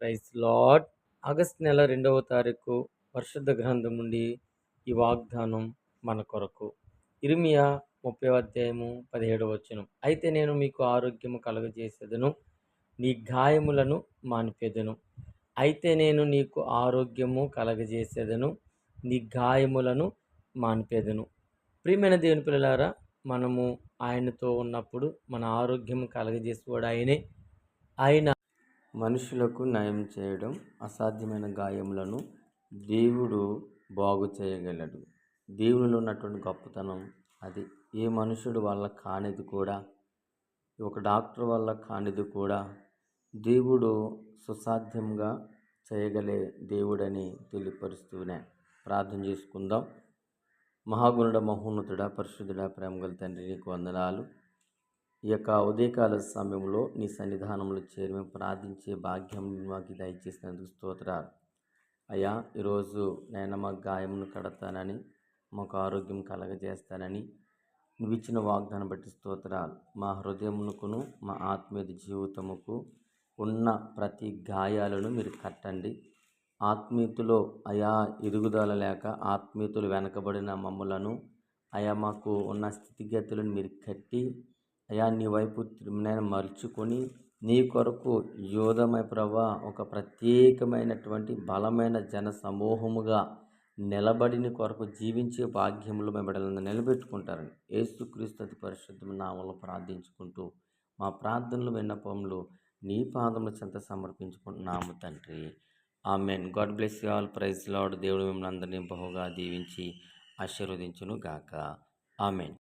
Praise lord. August నెల 2వ తారీఖు పరిశుద్ధ గ్రంథం నుండి ఈ వాగ్దానం మన కొరకు. ఇర్మియా 30వ అధ్యాయము 17వ వచనం. అయితే నేను మీకు ఆరోగ్యము కలుగజేసేదను, నీ గాయములను మాన్పెదను. అయితే నేను నీకు ఆరోగ్యము కలగజేసేదను, నీ గాయములను మాన్పెదను. ప్రియమైన దేవుని పిల్లలారా, మనము ఆయనతో ఉన్నప్పుడు మన ఆరోగ్యం కలగజేసేవాడు ఆయనే. ఆయన మనుషులకు నయం చేయడం, అసాధ్యమైన గాయములను దేవుడు బాగు చేయగలడు. దేవునిలో ఉన్నటువంటి గొప్పతనం అది. ఏ మనుషుడు వల్ల కానిది కూడా, ఒక డాక్టర్ వల్ల కానిది కూడా దేవుడు సుసాధ్యంగా చేయగలే దేవుడని తెలియపరుస్తూనే ప్రార్థన చేసుకుందాం. మహాగుణుడ, మహోన్నతుడ, పరిశుద్ధుడ, ప్రేమగల తండ్రి, నీకు వందనాలు. ఈ యొక్క ఉదయకాల సమయంలో నీ సన్నిధానంలో చేరి మేము ప్రార్థించే భాగ్యం మాకు దయచేసినందుకు స్తోత్రాలు. అయ్యా, ఈరోజు నేను మా గాయమును కడతానని, మాకు ఆరోగ్యం కలగజేస్తానని నువ్వు ఇచ్చిన వాగ్దానం బట్టి స్తోత్రాలు. మా హృదయమునకును మా ఆత్మీయ జీవితముకు ఉన్న ప్రతి గాయాలను మీరు కట్టండి. ఆత్మీయతలో అయా ఎదుగుదల లేక ఆత్మీయతలు వెనకబడిన మమ్మలను, అయా మాకు ఉన్న స్థితిగతులను మీరు కట్టి, అయా నీ వైపు నేను మలుచుకొని నీ కొరకు యోధమై ప్రభా ఒక ప్రత్యేకమైనటువంటి బలమైన జన సమూహముగా నిలబడి నీ కొరకు జీవించే భాగ్యములు మేము బిడ్డలను నిలబెట్టుకుంటారని యేసుక్రీస్తు అతి పరిశుద్ధమైన నామములో ప్రార్థించుకుంటూ మా ప్రార్థనలు విన్నపములు నీ పాదముల చెంత సమర్పించుకుంటున్నాము తండ్రి. Amen. God bless you all. Praise lord. దేవుడు మిమ్మల్ని అందరినీ బహుగా దీవించి ఆశీర్వదించును గాక. ఆమెన్.